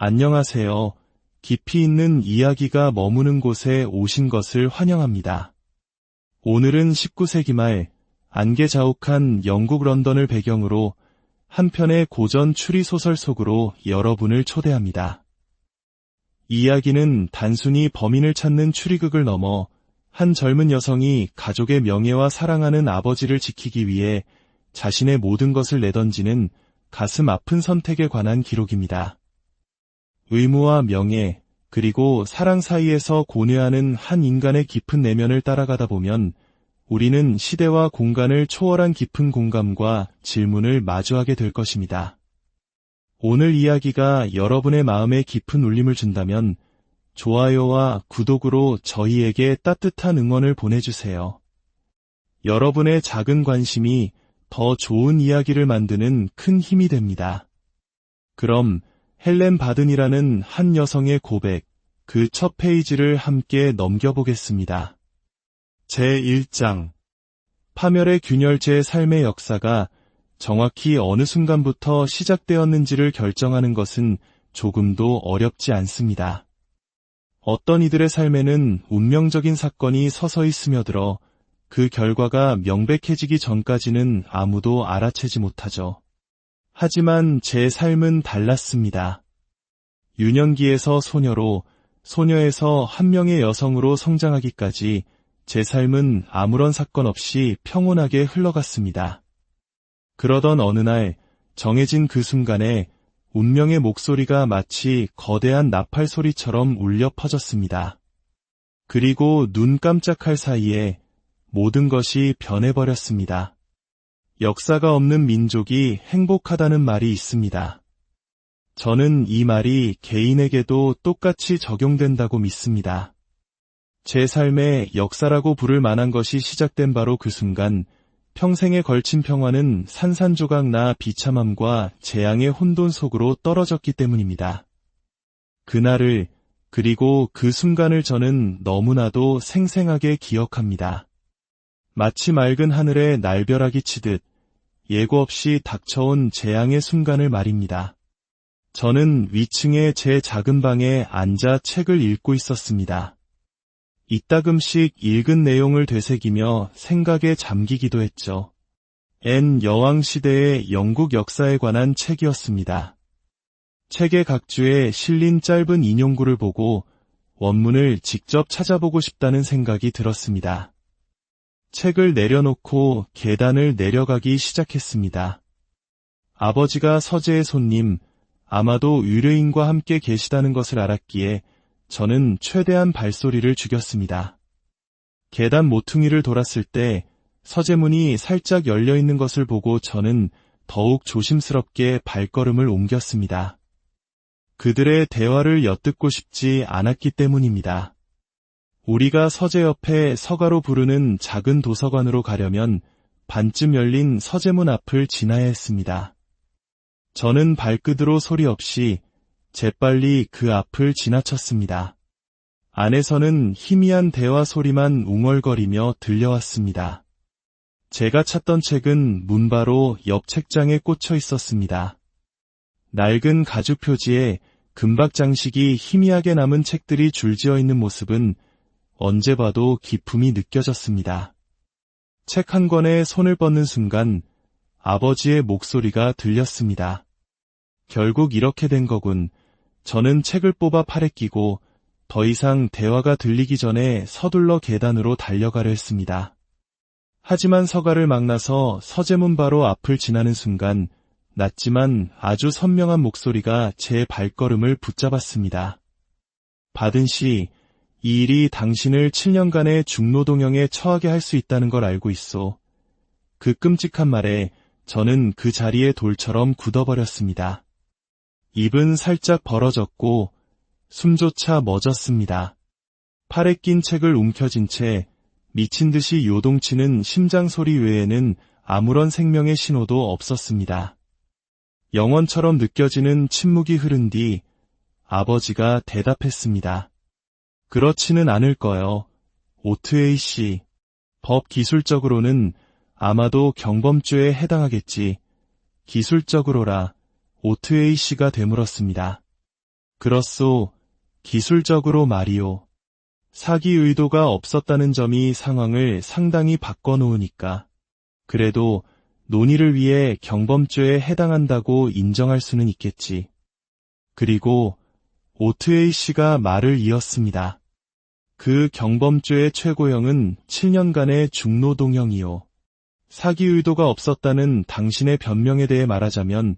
안녕하세요. 깊이 있는 이야기가 머무는 곳에 오신 것을 환영합니다. 오늘은 19세기 말 안개 자욱한 영국 런던을 배경으로 한 편의 고전 추리 소설 속으로 여러분을 초대합니다. 이야기는 단순히 범인을 찾는 추리극을 넘어 한 젊은 여성이 가족의 명예와 사랑하는 아버지를 지키기 위해 자신의 모든 것을 내던지는 가슴 아픈 선택에 관한 기록입니다. 의무와 명예, 그리고 사랑 사이에서 고뇌하는 한 인간의 깊은 내면을 따라가다 보면 우리는 시대와 공간을 초월한 깊은 공감과 질문을 마주하게 될 것입니다. 오늘 이야기가 여러분의 마음에 깊은 울림을 준다면 좋아요와 구독으로 저희에게 따뜻한 응원을 보내주세요. 여러분의 작은 관심이 더 좋은 이야기를 만드는 큰 힘이 됩니다. 그럼 헬렌 바든이라는 한 여성의 고백, 그 첫 페이지를 함께 넘겨보겠습니다. 제1장. 파멸의 균열체의 삶의 역사가 정확히 어느 순간부터 시작되었는지를 결정하는 것은 조금도 어렵지 않습니다. 어떤 이들의 삶에는 운명적인 사건이 서서히 스며들어 그 결과가 명백해지기 전까지는 아무도 알아채지 못하죠. 하지만 제 삶은 달랐습니다. 유년기에서 소녀로, 소녀에서 한 명의 여성으로 성장하기까지 제 삶은 아무런 사건 없이 평온하게 흘러갔습니다. 그러던 어느 날 정해진 그 순간에 운명의 목소리가 마치 거대한 나팔 소리처럼 울려 퍼졌습니다. 그리고 눈 깜짝할 사이에 모든 것이 변해버렸습니다. 역사가 없는 민족이 행복하다는 말이 있습니다. 저는 이 말이 개인에게도 똑같이 적용된다고 믿습니다. 제 삶의 역사라고 부를 만한 것이 시작된 바로 그 순간 평생에 걸친 평화는 산산조각 나 비참함과 재앙의 혼돈 속으로 떨어졌기 때문입니다. 그날을, 그리고 그 순간을 저는 너무나도 생생하게 기억합니다. 마치 맑은 하늘에 날벼락이 치듯 예고 없이 닥쳐온 재앙의 순간을 말입니다. 저는 위층의 제 작은 방에 앉아 책을 읽고 있었습니다. 이따금씩 읽은 내용을 되새기며 생각에 잠기기도 했죠. 앤 여왕 시대의 영국 역사에 관한 책이었습니다. 책의 각주에 실린 짧은 인용구를 보고 원문을 직접 찾아보고 싶다는 생각이 들었습니다. 책을 내려놓고 계단을 내려가기 시작했습니다. 아버지가 서재의 손님, 아마도 의뢰인과 함께 계시다는 것을 알았기에 저는 최대한 발소리를 죽였습니다. 계단 모퉁이를 돌았을 때 서재문이 살짝 열려있는 것을 보고 저는 더욱 조심스럽게 발걸음을 옮겼습니다. 그들의 대화를 엿듣고 싶지 않았기 때문입니다. 우리가 서재 옆에 서가로 부르는 작은 도서관으로 가려면 반쯤 열린 서재문 앞을 지나야 했습니다. 저는 발끝으로 소리 없이 재빨리 그 앞을 지나쳤습니다. 안에서는 희미한 대화 소리만 웅얼거리며 들려왔습니다. 제가 찾던 책은 문 바로 옆 책장에 꽂혀 있었습니다. 낡은 가죽 표지에 금박 장식이 희미하게 남은 책들이 줄지어 있는 모습은 언제 봐도 기품이 느껴졌습니다. 책 한 권에 손을 뻗는 순간 아버지의 목소리가 들렸습니다. 결국 이렇게 된 거군. 저는 책을 뽑아 팔에 끼고 더 이상 대화가 들리기 전에 서둘러 계단으로 달려가려 했습니다. 하지만 서가를 막 나서 서재문 바로 앞을 지나는 순간 낮지만 아주 선명한 목소리가 제 발걸음을 붙잡았습니다. 바든 씨, 이 일이 당신을 7년간의 중노동형에 처하게 할 수 있다는 걸 알고 있소. 그 끔찍한 말에 저는 그 자리에 돌처럼 굳어버렸습니다. 입은 살짝 벌어졌고 숨조차 멎었습니다. 팔에 낀 책을 움켜쥔 채 미친 듯이 요동치는 심장 소리 외에는 아무런 생명의 신호도 없었습니다. 영원처럼 느껴지는 침묵이 흐른 뒤 아버지가 대답했습니다. 그렇지는 않을 거요. 오트웨이 씨. 법 기술적으로는 아마도 경범죄에 해당하겠지. 기술적으로라. 오트웨이 씨가 되물었습니다. 그렇소. 기술적으로 말이오. 사기 의도가 없었다는 점이 상황을 상당히 바꿔놓으니까. 그래도 논의를 위해 경범죄에 해당한다고 인정할 수는 있겠지. 그리고 오트웨이 씨가 말을 이었습니다. 그 경범죄의 최고형은 7년간의 중노동형이요. 사기 의도가 없었다는 당신의 변명에 대해 말하자면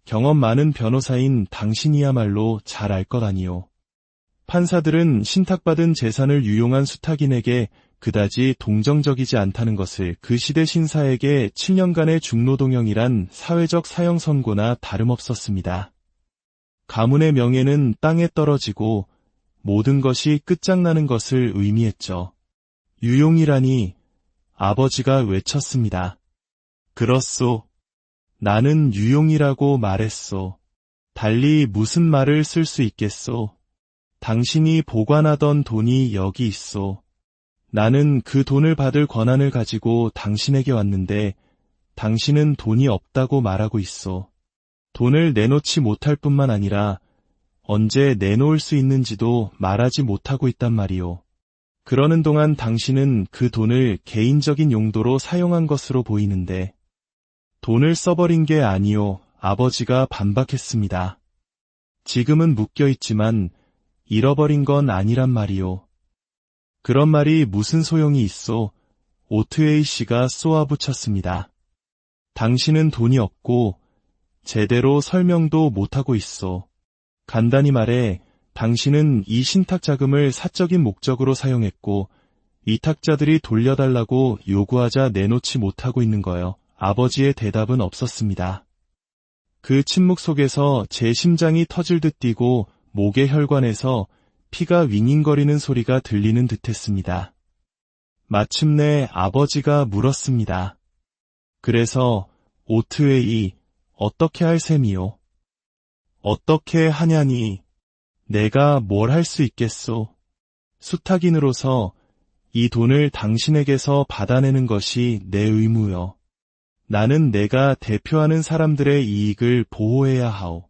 경험 많은 변호사인 당신이야말로 잘 알 것 아니요. 판사들은 신탁받은 재산을 유용한 수탁인에게 그다지 동정적이지 않다는 것을 그 시대 신사에게 7년간의 중노동형이란 사회적 사형 선고나 다름없었습니다. 가문의 명예는 땅에 떨어지고 모든 것이 끝장나는 것을 의미했죠. 유용이라니 아버지가 외쳤습니다. 그렇소. 나는 유용이라고 말했소. 달리 무슨 말을 쓸 수 있겠소. 당신이 보관하던 돈이 여기 있소. 나는 그 돈을 받을 권한을 가지고 당신에게 왔는데 당신은 돈이 없다고 말하고 있소. 돈을 내놓지 못할 뿐만 아니라 언제 내놓을 수 있는지도 말하지 못하고 있단 말이오. 그러는 동안 당신은 그 돈을 개인적인 용도로 사용한 것으로 보이는데 돈을 써버린 게 아니오. 아버지가 반박했습니다. 지금은 묶여있지만 잃어버린 건 아니란 말이오. 그런 말이 무슨 소용이 있소? 오트웨이 씨가 쏘아붙였습니다. 당신은 돈이 없고 제대로 설명도 못하고 있소. 간단히 말해 당신은 이 신탁 자금을 사적인 목적으로 사용했고 위탁자들이 돌려달라고 요구하자 내놓지 못하고 있는 거요. 아버지의 대답은 없었습니다. 그 침묵 속에서 제 심장이 터질 듯 뛰고 목의 혈관에서 피가 윙윙거리는 소리가 들리는 듯했습니다. 마침내 아버지가 물었습니다. 그래서 오트웨이 어떻게 할 셈이요? 어떻게 하냐니 내가 뭘 할 수 있겠소? 수탁인으로서 이 돈을 당신에게서 받아내는 것이 내 의무요. 나는 내가 대표하는 사람들의 이익을 보호해야 하오.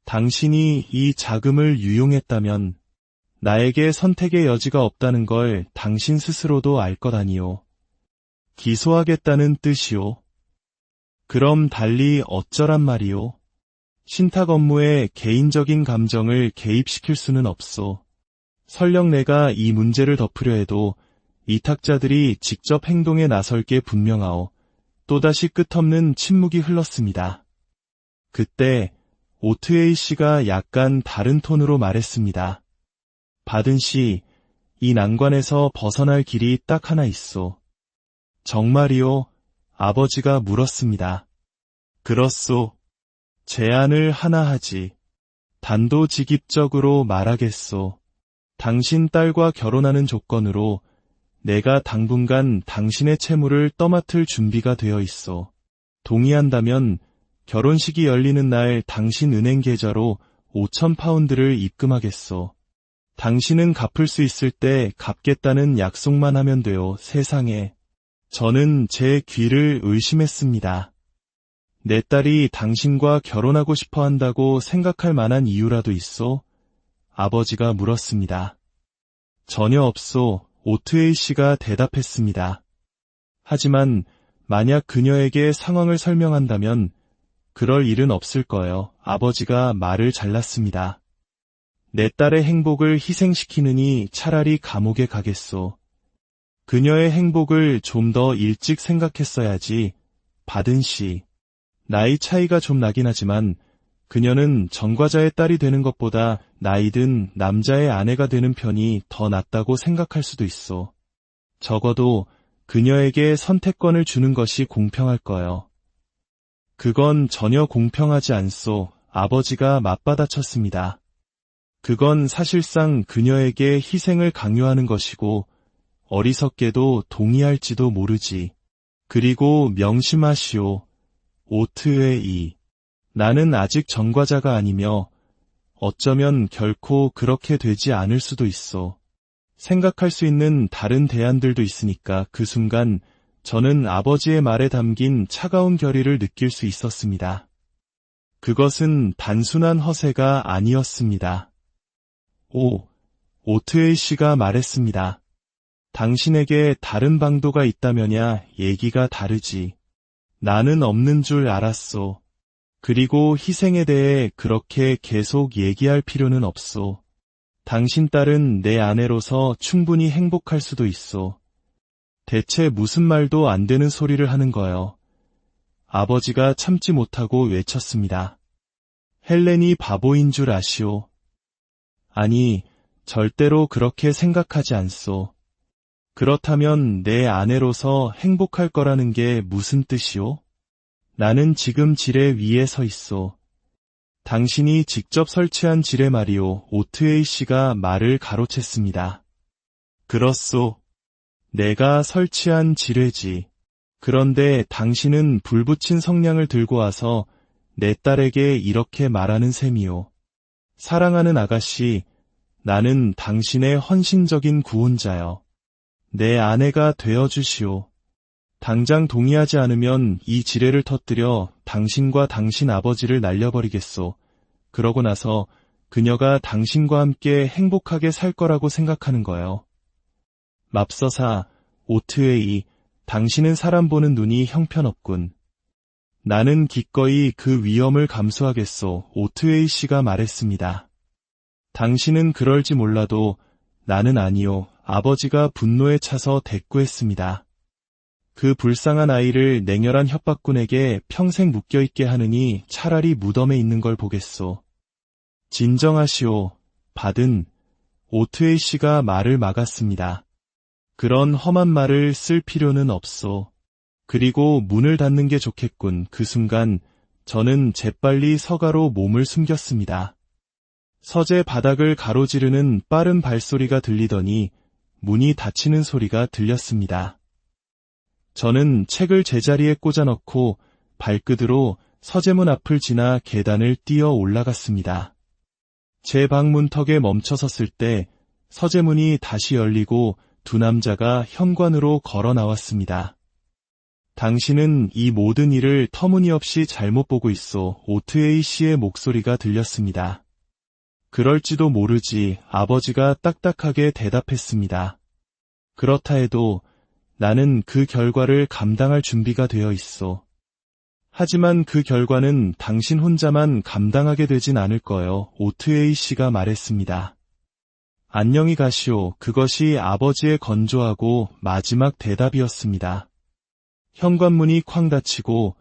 당신이 이 자금을 유용했다면 나에게 선택의 여지가 없다는 걸 당신 스스로도 알 것 아니오. 기소하겠다는 뜻이오. 그럼 달리 어쩌란 말이오. 신탁 업무에 개인적인 감정을 개입시킬 수는 없소. 설령 내가 이 문제를 덮으려 해도 위탁자들이 직접 행동에 나설 게 분명하오. 또다시 끝없는 침묵이 흘렀습니다. 그때 오트웨이 씨가 약간 다른 톤으로 말했습니다. 바든 씨, 이 난관에서 벗어날 길이 딱 하나 있소. 정말이요? 아버지가 물었습니다. 그렇소. 제안을 하나 하지. 단도직입적으로 말하겠소. 당신 딸과 결혼하는 조건으로 내가 당분간 당신의 채무를 떠맡을 준비가 되어 있소. 동의한다면 결혼식이 열리는 날 당신 은행 계좌로 5,000파운드를 입금하겠소. 당신은 갚을 수 있을 때 갚겠다는 약속만 하면 돼요. 세상에. 저는 제 귀를 의심했습니다. 내 딸이 당신과 결혼하고 싶어 한다고 생각할 만한 이유라도 있소? 아버지가 물었습니다. 전혀 없소. 오트웨이 씨가 대답했습니다. 하지만 만약 그녀에게 상황을 설명한다면 그럴 일은 없을 거예요. 아버지가 말을 잘랐습니다. 내 딸의 행복을 희생시키느니 차라리 감옥에 가겠소. 그녀의 행복을 좀 더 일찍 생각했어야지. 바든 씨. 나이 차이가 좀 나긴 하지만 그녀는 전과자의 딸이 되는 것보다 나이 든 남자의 아내가 되는 편이 더 낫다고 생각할 수도 있어. 적어도 그녀에게 선택권을 주는 것이 공평할 거요. 그건 전혀 공평하지 않소. 아버지가 맞받아쳤습니다. 그건 사실상 그녀에게 희생을 강요하는 것이고 어리석게도 동의할지도 모르지. 그리고 명심하시오. 오트웨이. 나는 아직 전과자가 아니며 어쩌면 결코 그렇게 되지 않을 수도 있어. 생각할 수 있는 다른 대안들도 있으니까. 그 순간 저는 아버지의 말에 담긴 차가운 결의를 느낄 수 있었습니다. 그것은 단순한 허세가 아니었습니다. 오트웨이 씨가 말했습니다. 당신에게 다른 방도가 있다면야 얘기가 다르지. 나는 없는 줄 알았소. 그리고 희생에 대해 그렇게 계속 얘기할 필요는 없소. 당신 딸은 내 아내로서 충분히 행복할 수도 있소. 대체 무슨 말도 안 되는 소리를 하는 거요. 아버지가 참지 못하고 외쳤습니다. 헬렌이 바보인 줄 아시오. 아니, 절대로 그렇게 생각하지 않소. 그렇다면 내 아내로서 행복할 거라는 게 무슨 뜻이오? 나는 지금 지뢰 위에 서 있소. 당신이 직접 설치한 지뢰 말이오. 오트웨이 씨가 말을 가로챘습니다. 그렇소. 내가 설치한 지뢰지. 그런데 당신은 불 붙인 성냥을 들고 와서 내 딸에게 이렇게 말하는 셈이오. 사랑하는 아가씨, 나는 당신의 헌신적인 구원자여. 내 아내가 되어주시오. 당장 동의하지 않으면 이 지뢰를 터뜨려 당신과 당신 아버지를 날려버리겠소. 그러고 나서 그녀가 당신과 함께 행복하게 살 거라고 생각하는 거요. 맙서사, 오트웨이, 당신은 사람 보는 눈이 형편없군. 나는 기꺼이 그 위험을 감수하겠소. 오트웨이 씨가 말했습니다. 당신은 그럴지 몰라도 나는 아니요. 아버지가 분노에 차서 대꾸했습니다. 그 불쌍한 아이를 냉혈한 협박꾼에게 평생 묶여있게 하느니 차라리 무덤에 있는 걸 보겠소. 진정하시오. 받은. 오트웨이 씨가 말을 막았습니다. 그런 험한 말을 쓸 필요는 없소. 그리고 문을 닫는 게 좋겠군. 그 순간 저는 재빨리 서가로 몸을 숨겼습니다. 서재 바닥을 가로지르는 빠른 발소리가 들리더니 문이 닫히는 소리가 들렸습니다. 저는 책을 제자리에 꽂아넣고 발끝으로 서재문 앞을 지나 계단을 뛰어 올라갔습니다. 제 방 문턱에 멈춰 섰을 때 서재문이 다시 열리고 두 남자가 현관으로 걸어 나왔습니다. 당신은 이 모든 일을 터무니없이 잘못 보고 있어. 오트웨이 씨의 목소리가 들렸습니다. 그럴지도 모르지. 아버지가 딱딱하게 대답했습니다. 그렇다 해도 나는 그 결과를 감당할 준비가 되어 있어. 하지만 그 결과는 당신 혼자만 감당하게 되진 않을 거요. 오트웨이 씨가 말했습니다. 안녕히 가시오. 그것이 아버지의 건조하고 마지막 대답이었습니다. 현관문이 쾅 닫히고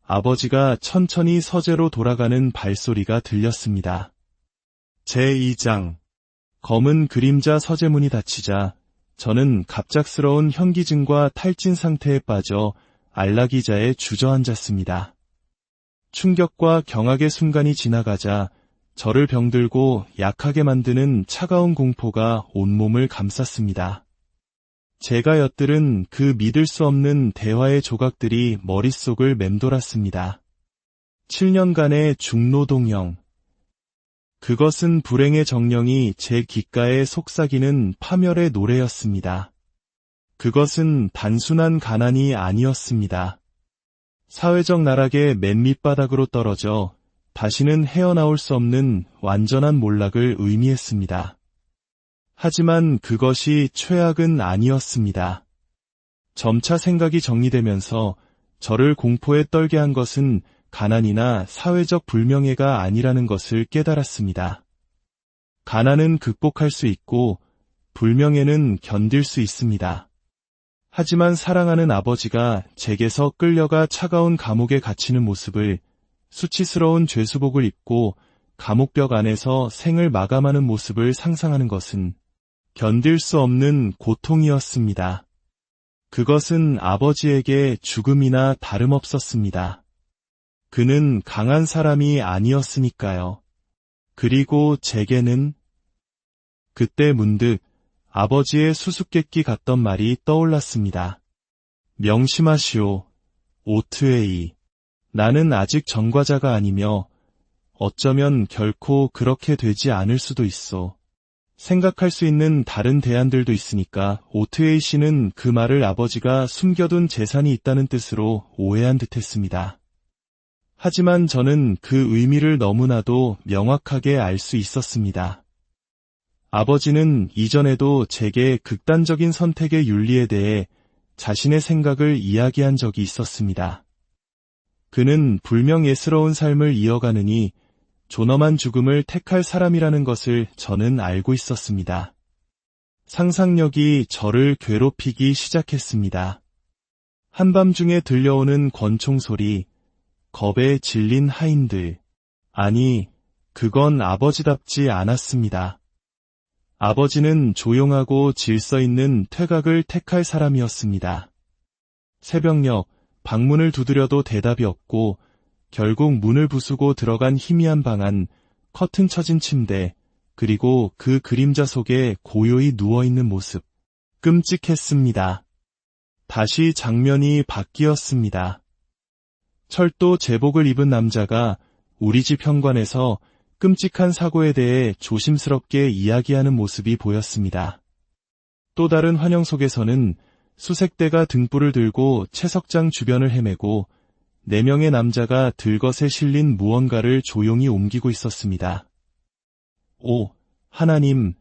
아버지가 천천히 서재로 돌아가는 발소리가 들렸습니다. 제2장. 검은 그림자 서재문이 닫히자 저는 갑작스러운 현기증과 탈진 상태에 빠져 안락의자에 주저앉았습니다. 충격과 경악의 순간이 지나가자 저를 병들고 약하게 만드는 차가운 공포가 온몸을 감쌌습니다. 제가 엿들은 그 믿을 수 없는 대화의 조각들이 머릿속을 맴돌았습니다. 7년간의 중노동형. 그것은 불행의 정령이 제 귓가에 속삭이는 파멸의 노래였습니다. 그것은 단순한 가난이 아니었습니다. 사회적 나락의 맨 밑바닥으로 떨어져 다시는 헤어나올 수 없는 완전한 몰락을 의미했습니다. 하지만 그것이 최악은 아니었습니다. 점차 생각이 정리되면서 저를 공포에 떨게 한 것은 가난이나 사회적 불명예가 아니라는 것을 깨달았습니다. 가난은 극복할 수 있고 불명예는 견딜 수 있습니다. 하지만 사랑하는 아버지가 제게서 끌려가 차가운 감옥에 갇히는 모습을, 수치스러운 죄수복을 입고 감옥벽 안에서 생을 마감하는 모습을 상상하는 것은 견딜 수 없는 고통이었습니다. 그것은 아버지에게 죽음이나 다름없었습니다. 그는 강한 사람이 아니었으니까요. 그리고 제게는 그때 문득 아버지의 수수께끼 같던 말이 떠올랐습니다. 명심하시오, 오트웨이. 나는 아직 전과자가 아니며 어쩌면 결코 그렇게 되지 않을 수도 있어. 생각할 수 있는 다른 대안들도 있으니까. 오트웨이 씨는 그 말을 아버지가 숨겨둔 재산이 있다는 뜻으로 오해한 듯했습니다. 하지만 저는 그 의미를 너무나도 명확하게 알 수 있었습니다. 아버지는 이전에도 제게 극단적인 선택의 윤리에 대해 자신의 생각을 이야기한 적이 있었습니다. 그는 불명예스러운 삶을 이어가느니 존엄한 죽음을 택할 사람이라는 것을 저는 알고 있었습니다. 상상력이 저를 괴롭히기 시작했습니다. 한밤중에 들려오는 권총 소리, 겁에 질린 하인들. 아니, 그건 아버지답지 않았습니다. 아버지는 조용하고 질서 있는 퇴각을 택할 사람이었습니다. 새벽녘 방문을 두드려도 대답이 없고 결국 문을 부수고 들어간 희미한 방 안, 커튼 쳐진 침대, 그리고 그 그림자 속에 고요히 누워있는 모습. 끔찍했습니다. 다시 장면이 바뀌었습니다. 철도 제복을 입은 남자가 우리 집 현관에서 끔찍한 사고에 대해 조심스럽게 이야기하는 모습이 보였습니다. 또 다른 환영 속에서는 수색대가 등불을 들고 채석장 주변을 헤매고 4명의 남자가 들것에 실린 무언가를 조용히 옮기고 있었습니다. 오, 하나님,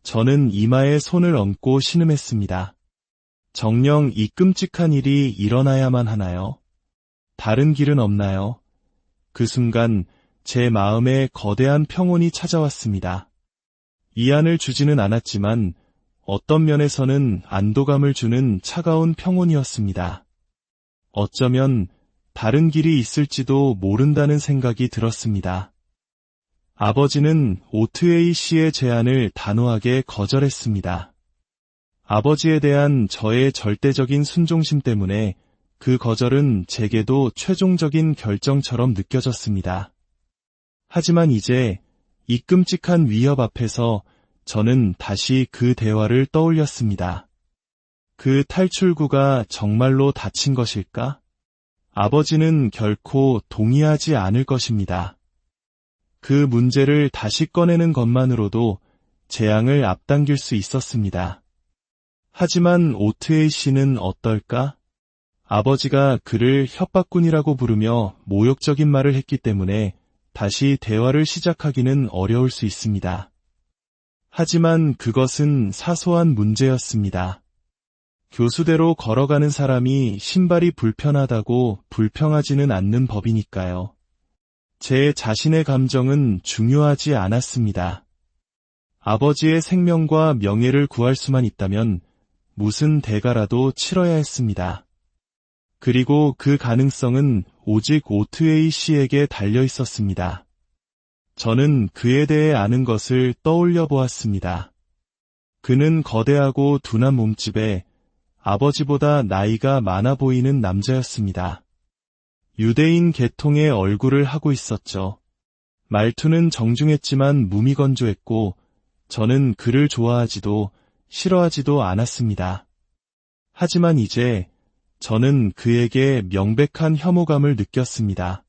저는 이마에 손을 얹고 신음했습니다. 정녕 이 끔찍한 일이 일어나야만 하나요? 다른 길은 없나요? 그 순간 제 마음에 거대한 평온이 찾아왔습니다. 이안을 주지는 않았지만 어떤 면에서는 안도감을 주는 차가운 평온이었습니다. 어쩌면 다른 길이 있을지도 모른다는 생각이 들었습니다. 아버지는 오트웨이 씨의 제안을 단호하게 거절했습니다. 아버지에 대한 저의 절대적인 순종심 때문에 그 거절은 제게도 최종적인 결정처럼 느껴졌습니다. 하지만 이제 이 끔찍한 위협 앞에서 저는 다시 그 대화를 떠올렸습니다. 그 탈출구가 정말로 닫힌 것일까? 아버지는 결코 동의하지 않을 것입니다. 그 문제를 다시 꺼내는 것만으로도 재앙을 앞당길 수 있었습니다. 하지만 오트웨이 씨는 어떨까? 아버지가 그를 협박꾼이라고 부르며 모욕적인 말을 했기 때문에 다시 대화를 시작하기는 어려울 수 있습니다. 하지만 그것은 사소한 문제였습니다. 교수대로 걸어가는 사람이 신발이 불편하다고 불평하지는 않는 법이니까요. 제 자신의 감정은 중요하지 않았습니다. 아버지의 생명과 명예를 구할 수만 있다면 무슨 대가라도 치러야 했습니다. 그리고 그 가능성은 오직 오트웨이 씨에게 달려 있었습니다. 저는 그에 대해 아는 것을 떠올려 보았습니다. 그는 거대하고 둔한 몸집에 아버지보다 나이가 많아 보이는 남자였습니다. 유대인 계통의 얼굴을 하고 있었죠. 말투는 정중했지만 무미건조했고 저는 그를 좋아하지도 싫어하지도 않았습니다. 하지만 이제 저는 그에게 명백한 혐오감을 느꼈습니다.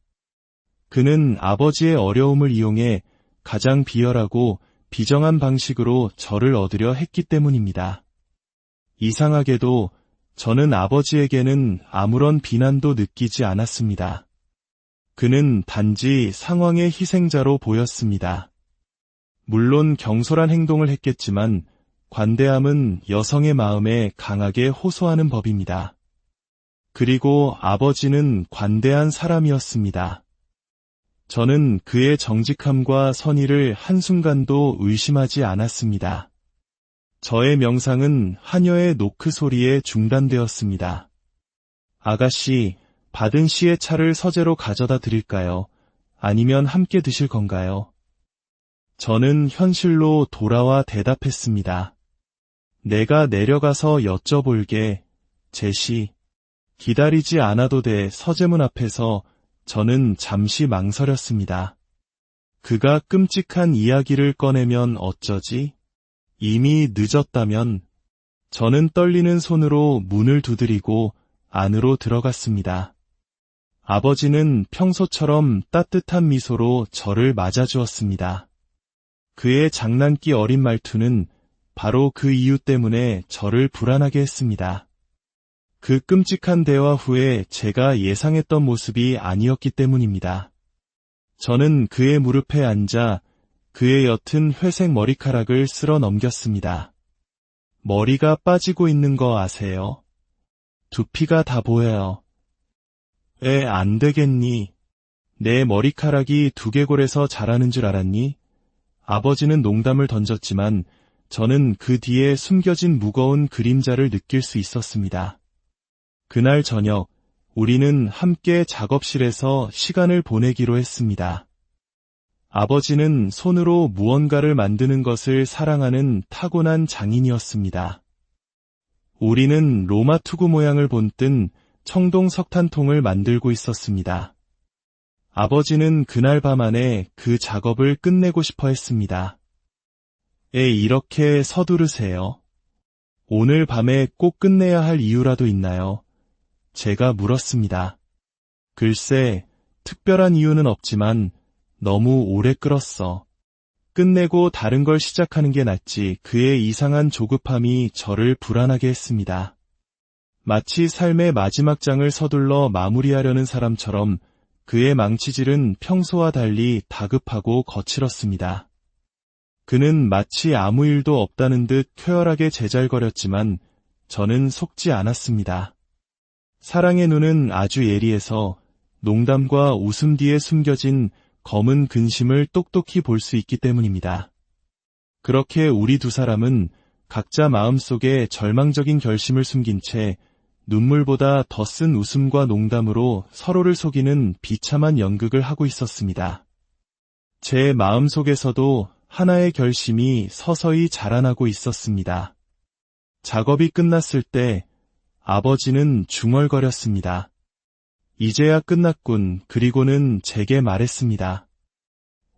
그는 아버지의 어려움을 이용해 가장 비열하고 비정한 방식으로 저를 얻으려 했기 때문입니다. 이상하게도 저는 아버지에게는 아무런 비난도 느끼지 않았습니다. 그는 단지 상황의 희생자로 보였습니다. 물론 경솔한 행동을 했겠지만 관대함은 여성의 마음에 강하게 호소하는 법입니다. 그리고 아버지는 관대한 사람이었습니다. 저는 그의 정직함과 선의를 한순간도 의심하지 않았습니다. 저의 명상은 하녀의 노크 소리에 중단되었습니다. 아가씨, 받은 씨의 차를 서재로 가져다 드릴까요? 아니면 함께 드실 건가요? 저는 현실로 돌아와 대답했습니다. 내가 내려가서 여쭤볼게, 제시. 기다리지 않아도 돼. 서재문 앞에서 저는 잠시 망설였습니다. 그가 끔찍한 이야기를 꺼내면 어쩌지? 이미 늦었다면. 저는 떨리는 손으로 문을 두드리고 안으로 들어갔습니다. 아버지는 평소처럼 따뜻한 미소로 저를 맞아주었습니다. 그의 장난기 어린 말투는 바로 그 이유 때문에 저를 불안하게 했습니다. 그 끔찍한 대화 후에 제가 예상했던 모습이 아니었기 때문입니다. 저는 그의 무릎에 앉아 그의 옅은 회색 머리카락을 쓸어 넘겼습니다. 머리가 빠지고 있는 거 아세요? 두피가 다 보여요. 안 되겠니? 내 머리카락이 두개골에서 자라는 줄 알았니? 아버지는 농담을 던졌지만 저는 그 뒤에 숨겨진 무거운 그림자를 느낄 수 있었습니다. 그날 저녁, 우리는 함께 작업실에서 시간을 보내기로 했습니다. 아버지는 손으로 무언가를 만드는 것을 사랑하는 타고난 장인이었습니다. 우리는 로마 투구 모양을 본뜬 청동 석탄통을 만들고 있었습니다. 아버지는 그날 밤 안에 그 작업을 끝내고 싶어 했습니다. 이렇게 서두르세요. 오늘 밤에 꼭 끝내야 할 이유라도 있나요? 제가 물었습니다. 글쎄, 특별한 이유는 없지만 너무 오래 끌었어. 끝내고 다른 걸 시작하는 게 낫지. 그의 이상한 조급함이 저를 불안하게 했습니다. 마치 삶의 마지막 장을 서둘러 마무리하려는 사람처럼 그의 망치질은 평소와 달리 다급하고 거칠었습니다. 그는 마치 아무 일도 없다는 듯 쾌활하게 제잘거렸지만 저는 속지 않았습니다. 사랑의 눈은 아주 예리해서 농담과 웃음 뒤에 숨겨진 검은 근심을 똑똑히 볼 수 있기 때문입니다. 그렇게 우리 두 사람은 각자 마음속에 절망적인 결심을 숨긴 채 눈물보다 더 쓴 웃음과 농담으로 서로를 속이는 비참한 연극을 하고 있었습니다. 제 마음속에서도 하나의 결심이 서서히 자라나고 있었습니다. 작업이 끝났을 때 아버지는 중얼거렸습니다. 이제야 끝났군. 그리고는 제게 말했습니다.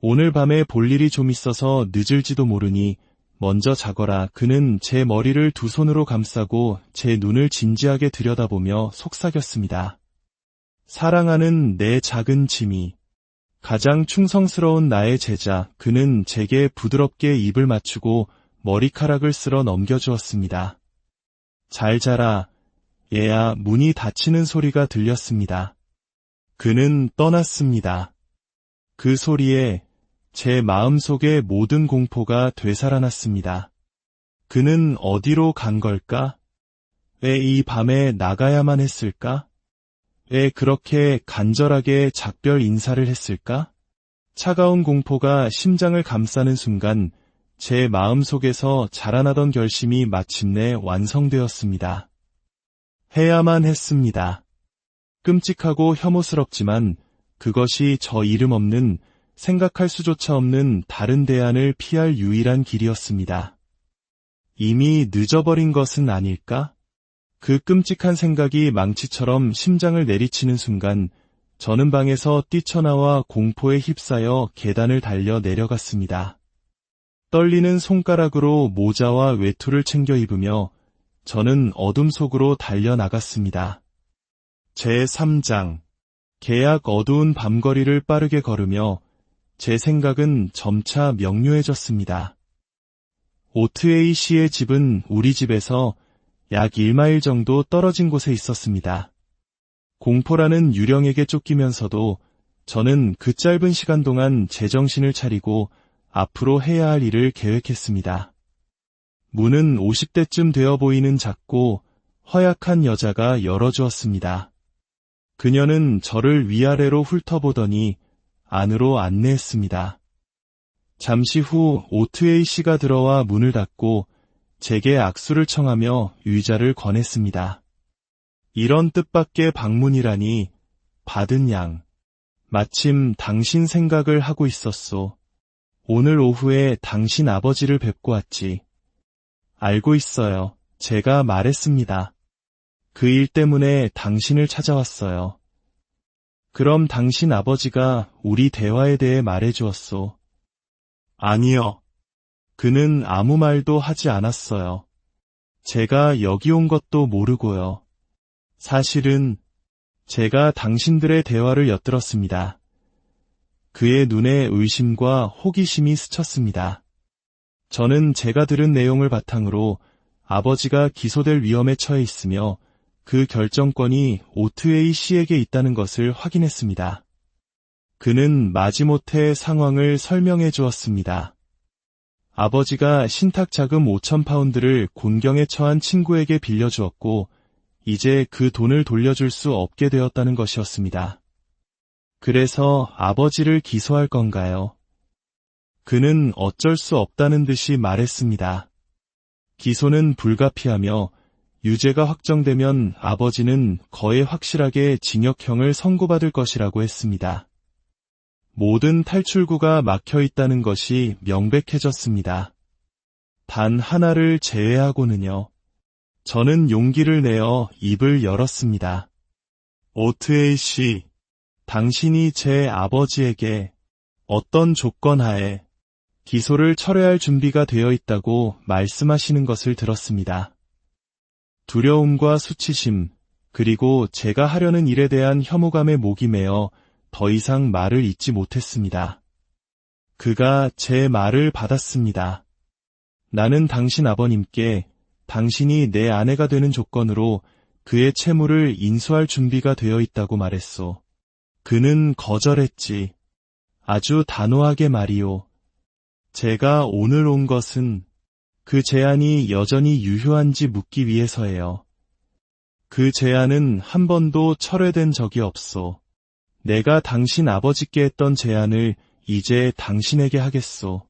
오늘 밤에 볼 일이 좀 있어서 늦을지도 모르니 먼저 자거라. 그는 제 머리를 두 손으로 감싸고 제 눈을 진지하게 들여다보며 속삭였습니다. 사랑하는 내 작은 지미, 가장 충성스러운 나의 제자. 그는 제게 부드럽게 입을 맞추고 머리카락을 쓸어 넘겨주었습니다. 잘 자라, 얘야. 문이 닫히는 소리가 들렸습니다. 그는 떠났습니다. 그 소리에 제 마음속의 모든 공포가 되살아났습니다. 그는 어디로 간 걸까? 왜 이 밤에 나가야만 했을까? 왜 그렇게 간절하게 작별 인사를 했을까? 차가운 공포가 심장을 감싸는 순간 제 마음속에서 자라나던 결심이 마침내 완성되었습니다. 해야만 했습니다. 끔찍하고 혐오스럽지만 그것이 저 이름 없는, 생각할 수조차 없는 다른 대안을 피할 유일한 길이었습니다. 이미 늦어버린 것은 아닐까? 그 끔찍한 생각이 망치처럼 심장을 내리치는 순간 저는 방에서 뛰쳐나와 공포에 휩싸여 계단을 달려 내려갔습니다. 떨리는 손가락으로 모자와 외투를 챙겨 입으며 저는 어둠 속으로 달려나갔습니다. 제3장. 개약 어두운 밤거리를 빠르게 걸으며 제 생각은 점차 명료해졌습니다. 오트웨이 씨의 집은 우리 집에서 약 1마일 정도 떨어진 곳에 있었습니다. 공포라는 유령에게 쫓기면서도 저는 그 짧은 시간 동안 제정신을 차리고 앞으로 해야 할 일을 계획했습니다. 문은 50대쯤 되어 보이는 작고 허약한 여자가 열어주었습니다. 그녀는 저를 위아래로 훑어보더니 안으로 안내했습니다. 잠시 후 오트웨이 씨가 들어와 문을 닫고 제게 악수를 청하며 의자를 권했습니다. 이런 뜻밖의 방문이라니. 받은 양. 마침 당신 생각을 하고 있었소. 오늘 오후에 당신 아버지를 뵙고 왔지. 알고 있어요. 제가 말했습니다. 그 일 때문에 당신을 찾아왔어요. 그럼 당신 아버지가 우리 대화에 대해 말해주었소. 아니요. 그는 아무 말도 하지 않았어요. 제가 여기 온 것도 모르고요. 사실은 제가 당신들의 대화를 엿들었습니다. 그의 눈에 의심과 호기심이 스쳤습니다. 저는 제가 들은 내용을 바탕으로 아버지가 기소될 위험에 처해 있으며 그 결정권이 오트웨이 씨에게 있다는 것을 확인했습니다. 그는 마지못해 상황을 설명해 주었습니다. 아버지가 신탁 자금 5,000파운드를 곤경에 처한 친구에게 빌려주었고 이제 그 돈을 돌려줄 수 없게 되었다는 것이었습니다. 그래서 아버지를 기소할 건가요? 그는 어쩔 수 없다는 듯이 말했습니다. 기소는 불가피하며 유죄가 확정되면 아버지는 거의 확실하게 징역형을 선고받을 것이라고 했습니다. 모든 탈출구가 막혀 있다는 것이 명백해졌습니다. 단 하나를 제외하고는요. 저는 용기를 내어 입을 열었습니다. 오트에이 씨, 당신이 제 아버지에게 어떤 조건 하에 기소를 철회할 준비가 되어 있다고 말씀하시는 것을 들었습니다. 두려움과 수치심, 그리고 제가 하려는 일에 대한 혐오감에 목이 메어 더 이상 말을 잇지 못했습니다. 그가 제 말을 받았습니다. 나는 당신 아버님께 당신이 내 아내가 되는 조건으로 그의 채무를 인수할 준비가 되어 있다고 말했소. 그는 거절했지. 아주 단호하게 말이오. 제가 오늘 온 것은 그 제안이 여전히 유효한지 묻기 위해서예요. 그 제안은 한 번도 철회된 적이 없소. 내가 당신 아버지께 했던 제안을 이제 당신에게 하겠소.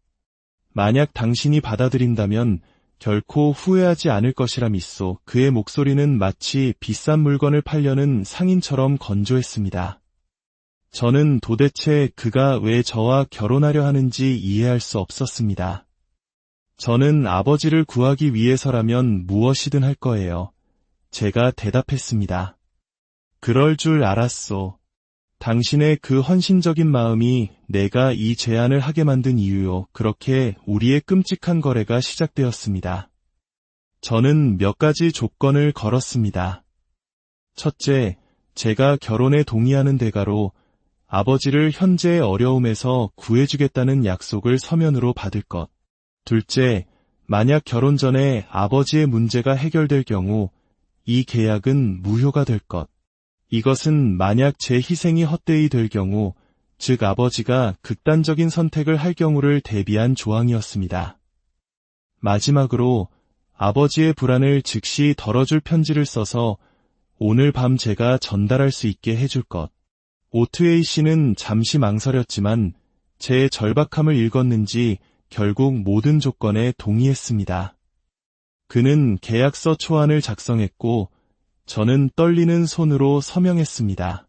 만약 당신이 받아들인다면 결코 후회하지 않을 것이라 믿소. 그의 목소리는 마치 비싼 물건을 팔려는 상인처럼 건조했습니다. 저는 도대체 그가 왜 저와 결혼하려 하는지 이해할 수 없었습니다. 저는 아버지를 구하기 위해서라면 무엇이든 할 거예요. 제가 대답했습니다. 그럴 줄 알았소. 당신의 그 헌신적인 마음이 내가 이 제안을 하게 만든 이유요. 그렇게 우리의 끔찍한 거래가 시작되었습니다. 저는 몇 가지 조건을 걸었습니다. 첫째, 제가 결혼에 동의하는 대가로 아버지를 현재의 어려움에서 구해주겠다는 약속을 서면으로 받을 것. 둘째, 만약 결혼 전에 아버지의 문제가 해결될 경우 이 계약은 무효가 될 것. 이것은 만약 제 희생이 헛되이 될 경우, 즉 아버지가 극단적인 선택을 할 경우를 대비한 조항이었습니다. 마지막으로 아버지의 불안을 즉시 덜어줄 편지를 써서 오늘 밤 제가 전달할 수 있게 해줄 것. 오트웨이 씨는 잠시 망설였지만 제 절박함을 읽었는지 결국 모든 조건에 동의했습니다. 그는 계약서 초안을 작성했고 저는 떨리는 손으로 서명했습니다.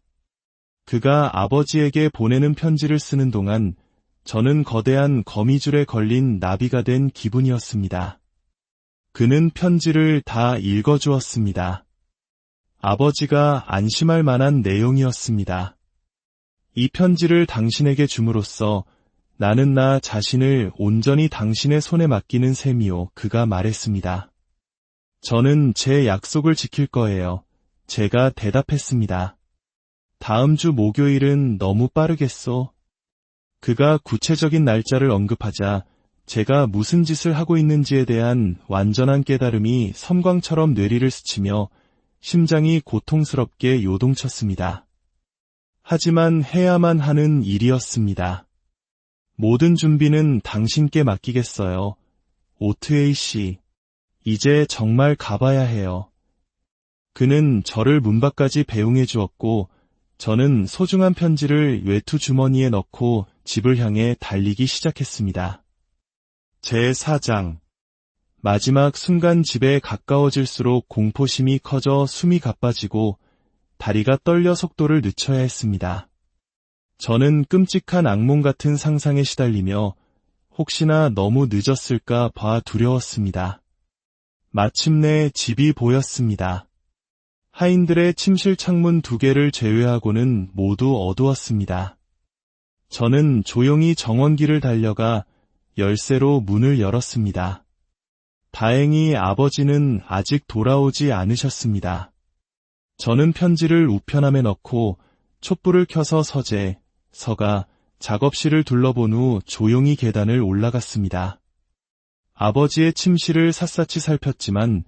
그가 아버지에게 보내는 편지를 쓰는 동안 저는 거대한 거미줄에 걸린 나비가 된 기분이었습니다. 그는 편지를 다 읽어주었습니다. 아버지가 안심할 만한 내용이었습니다. 이 편지를 당신에게 줌으로써 나는 나 자신을 온전히 당신의 손에 맡기는 셈이요. 그가 말했습니다. 저는 제 약속을 지킬 거예요. 제가 대답했습니다. 다음 주 목요일은 너무 빠르겠소? 그가 구체적인 날짜를 언급하자 제가 무슨 짓을 하고 있는지에 대한 완전한 깨달음이 섬광처럼 뇌리를 스치며 심장이 고통스럽게 요동쳤습니다. 하지만 해야만 하는 일이었습니다. 모든 준비는 당신께 맡기겠어요. 오트웨이 씨, 이제 정말 가봐야 해요. 그는 저를 문 밖까지 배웅해 주었고 저는 소중한 편지를 외투 주머니에 넣고 집을 향해 달리기 시작했습니다. 제4장. 마지막 순간 집에 가까워질수록 공포심이 커져 숨이 가빠지고 다리가 떨려 속도를 늦춰야 했습니다. 저는 끔찍한 악몽 같은 상상에 시달리며 혹시나 너무 늦었을까 봐 두려웠습니다. 마침내 집이 보였습니다. 하인들의 침실 창문 2개를 제외하고는 모두 어두웠습니다. 저는 조용히 정원길을 달려가 열쇠로 문을 열었습니다. 다행히 아버지는 아직 돌아오지 않으셨습니다. 저는 편지를 우편함에 넣고 촛불을 켜서 서가 작업실을 둘러본 후 조용히 계단을 올라갔습니다. 아버지의 침실을 샅샅이 살폈지만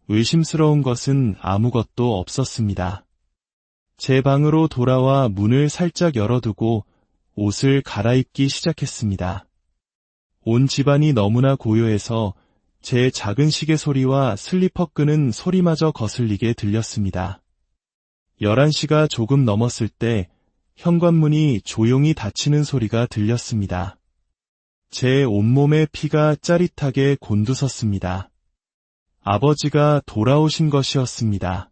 의심스러운 것은 아무것도 없었습니다. 제 방으로 돌아와 문을 살짝 열어두고 옷을 갈아입기 시작했습니다. 온 집안이 너무나 고요해서 제 작은 시계 소리와 슬리퍼 끄는 소리마저 거슬리게 들렸습니다. 11시가 조금 넘었을 때 현관문이 조용히 닫히는 소리가 들렸습니다. 제 온몸에 피가 짜릿하게 곤두섰습니다. 아버지가 돌아오신 것이었습니다.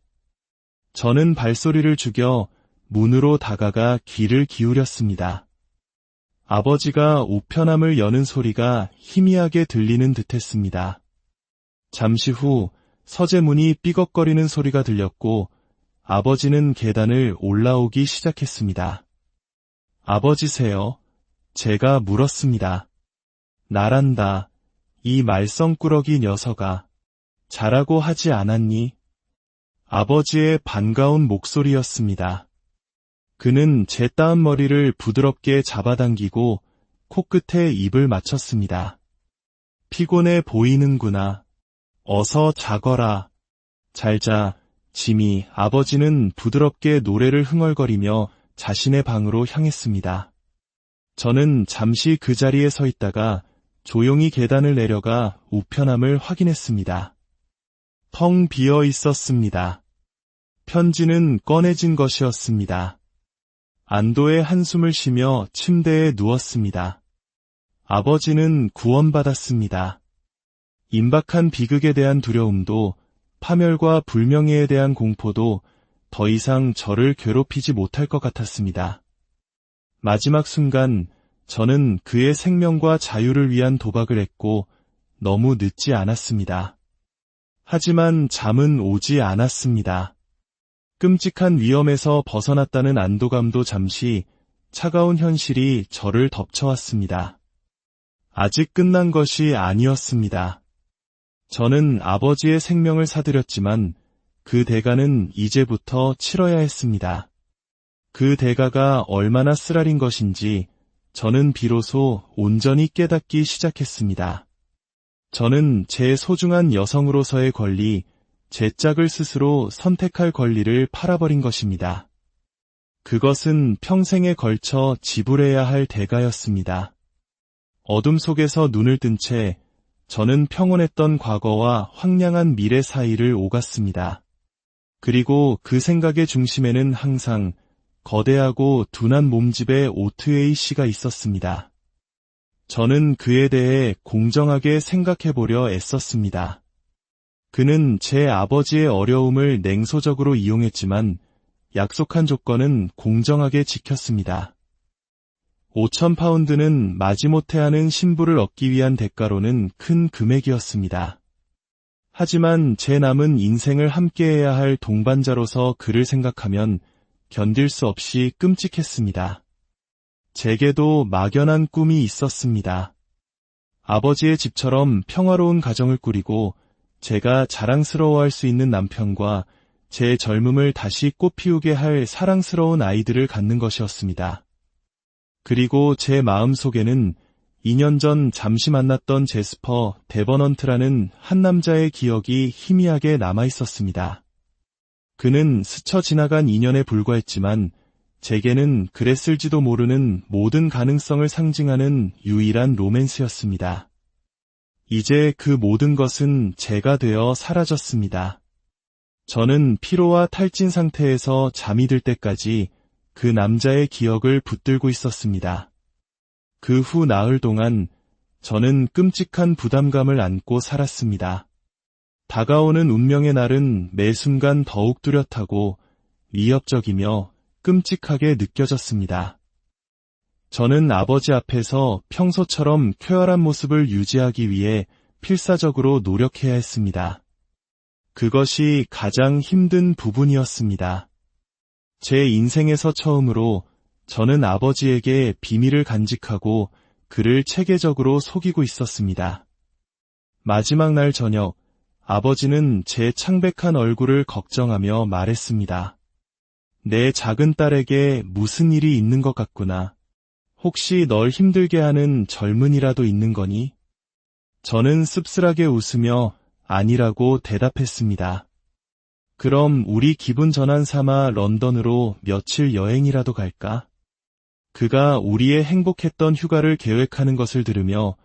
저는 발소리를 죽여 문으로 다가가 귀를 기울였습니다. 아버지가 우편함을 여는 소리가 희미하게 들리는 듯했습니다. 잠시 후 서재문이 삐걱거리는 소리가 들렸고 아버지는 계단을 올라오기 시작했습니다. 아버지세요? 제가 물었습니다. 나란다. 이 말썽꾸러기 녀석아. 자라고 하지 않았니? 아버지의 반가운 목소리였습니다. 그는 제 따은 머리를 부드럽게 잡아당기고 코끝에 입을 맞췄습니다. 피곤해 보이는구나. 어서 자거라. 잘 자, 지미. 아버지는 부드럽게 노래를 흥얼거리며 자신의 방으로 향했습니다. 저는 잠시 그 자리에 서 있다가 조용히 계단을 내려가 우편함을 확인했습니다. 텅 비어 있었습니다. 편지는 꺼내진 것이었습니다. 안도의 한숨을 쉬며 침대에 누웠습니다. 아버지는 구원받았습니다. 임박한 비극에 대한 두려움도 파멸과 불명예에 대한 공포도 더 이상 저를 괴롭히지 못할 것 같았습니다. 마지막 순간 저는 그의 생명과 자유를 위한 도박을 했고 너무 늦지 않았습니다. 하지만 잠은 오지 않았습니다. 끔찍한 위험에서 벗어났다는 안도감도 잠시 차가운 현실이 저를 덮쳐왔습니다. 아직 끝난 것이 아니었습니다. 저는 아버지의 생명을 사들였지만 그 대가는 이제부터 치러야 했습니다. 그 대가가 얼마나 쓰라린 것인지 저는 비로소 온전히 깨닫기 시작했습니다. 저는 제 소중한 여성으로서의 권리, 제 짝을 스스로 선택할 권리를 팔아버린 것입니다. 그것은 평생에 걸쳐 지불해야 할 대가였습니다. 어둠 속에서 눈을 뜬 채 저는 평온했던 과거와 황량한 미래 사이를 오갔습니다. 그리고 그 생각의 중심에는 항상 거대하고 둔한 몸집의 오트웨이 씨가 있었습니다. 저는 그에 대해 공정하게 생각해보려 애썼습니다. 그는 제 아버지의 어려움을 냉소적으로 이용했지만 약속한 조건은 공정하게 지켰습니다. 5,000파운드는 마지못해 하는 신부를 얻기 위한 대가로는 큰 금액이었습니다. 하지만 제 남은 인생을 함께해야 할 동반자로서 그를 생각하면 견딜 수 없이 끔찍했습니다. 제게도 막연한 꿈이 있었습니다. 아버지의 집처럼 평화로운 가정을 꾸리고 제가 자랑스러워할 수 있는 남편과 제 젊음을 다시 꽃피우게 할 사랑스러운 아이들을 갖는 것이었습니다. 그리고 제 마음속에는 2년 전 잠시 만났던 제스퍼 데버넌트라는 한 남자의 기억이 희미하게 남아있었습니다. 그는 스쳐 지나간 인연에 불과했지만 제게는 그랬을지도 모르는 모든 가능성을 상징하는 유일한 로맨스였습니다. 이제 그 모든 것은 제가 되어 사라졌습니다. 저는 피로와 탈진 상태에서 잠이 들 때까지 그 남자의 기억을 붙들고 있었습니다. 그 후 나흘 동안 저는 끔찍한 부담감을 안고 살았습니다. 다가오는 운명의 날은 매 순간 더욱 뚜렷하고 위협적이며 끔찍하게 느껴졌습니다. 저는 아버지 앞에서 평소처럼 쾌활한 모습을 유지하기 위해 필사적으로 노력해야 했습니다. 그것이 가장 힘든 부분이었습니다. 제 인생에서 처음으로 저는 아버지에게 비밀을 간직하고 그를 체계적으로 속이고 있었습니다. 마지막 날 저녁, 아버지는 제 창백한 얼굴을 걱정하며 말했습니다. 내 작은 딸에게 무슨 일이 있는 것 같구나. 혹시 널 힘들게 하는 젊은이라도 있는 거니? 저는 씁쓸하게 웃으며 아니라고 대답했습니다. 그럼 우리 기분 전환 삼아 런던으로 며칠 여행이라도 갈까? 그가 우리의 행복했던 휴가를 계획하는 것을 들으며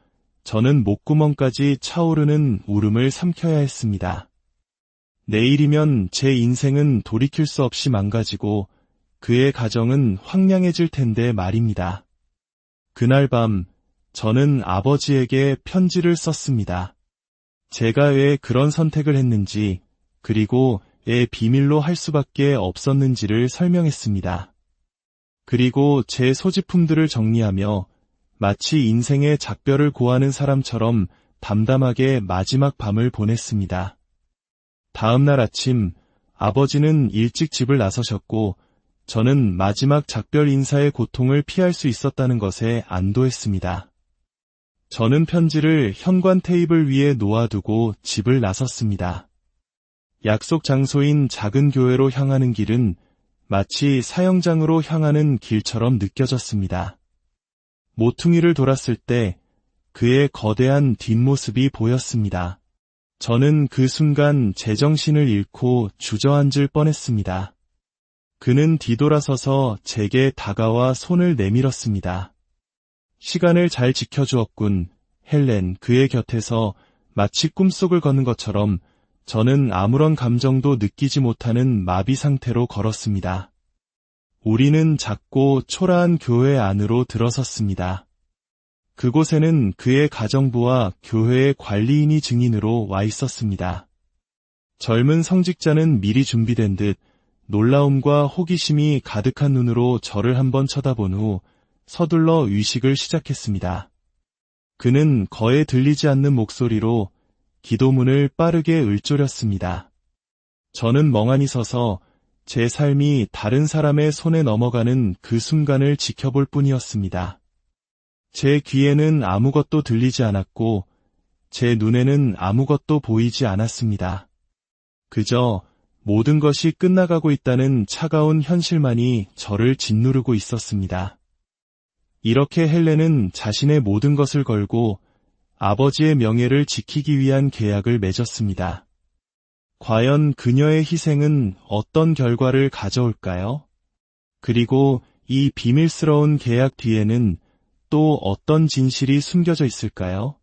저는 목구멍까지 차오르는 울음을 삼켜야 했습니다. 내일이면 제 인생은 돌이킬 수 없이 망가지고 그의 가정은 황량해질 텐데 말입니다. 그날 밤 저는 아버지에게 편지를 썼습니다. 제가 왜 그런 선택을 했는지, 그리고 왜 비밀로 할 수밖에 없었는지를 설명했습니다. 그리고 제 소지품들을 정리하며 마치 인생의 작별을 고하는 사람처럼 담담하게 마지막 밤을 보냈습니다. 다음 날 아침 아버지는 일찍 집을 나서셨고 저는 마지막 작별 인사의 고통을 피할 수 있었다는 것에 안도했습니다. 저는 편지를 현관 테이블 위에 놓아두고 집을 나섰습니다. 약속 장소인 작은 교회로 향하는 길은 마치 사형장으로 향하는 길처럼 느껴졌습니다. 모퉁이를 돌았을 때 그의 거대한 뒷모습이 보였습니다. 저는 그 순간 제정신을 잃고 주저앉을 뻔했습니다. 그는 뒤돌아서서 제게 다가와 손을 내밀었습니다. 시간을 잘 지켜주었군, 헬렌. 그의 곁에서 마치 꿈속을 걷는 것처럼 저는 아무런 감정도 느끼지 못하는 마비 상태로 걸었습니다. 우리는 작고 초라한 교회 안으로 들어섰습니다. 그곳에는 그의 가정부와 교회의 관리인이 증인으로 와 있었습니다. 젊은 성직자는 미리 준비된 듯 놀라움과 호기심이 가득한 눈으로 저를 한번 쳐다본 후 서둘러 의식을 시작했습니다. 그는 거의 들리지 않는 목소리로 기도문을 빠르게 읊조렸습니다. 저는 멍하니 서서 제 삶이 다른 사람의 손에 넘어가는 그 순간을 지켜볼 뿐이었습니다. 제 귀에는 아무것도 들리지 않았고 제 눈에는 아무것도 보이지 않았습니다. 그저 모든 것이 끝나가고 있다는 차가운 현실만이 저를 짓누르고 있었습니다. 이렇게 헬렌은 자신의 모든 것을 걸고 아버지의 명예를 지키기 위한 계약을 맺었습니다. 과연 그녀의 희생은 어떤 결과를 가져올까요? 그리고 이 비밀스러운 계약 뒤에는 또 어떤 진실이 숨겨져 있을까요?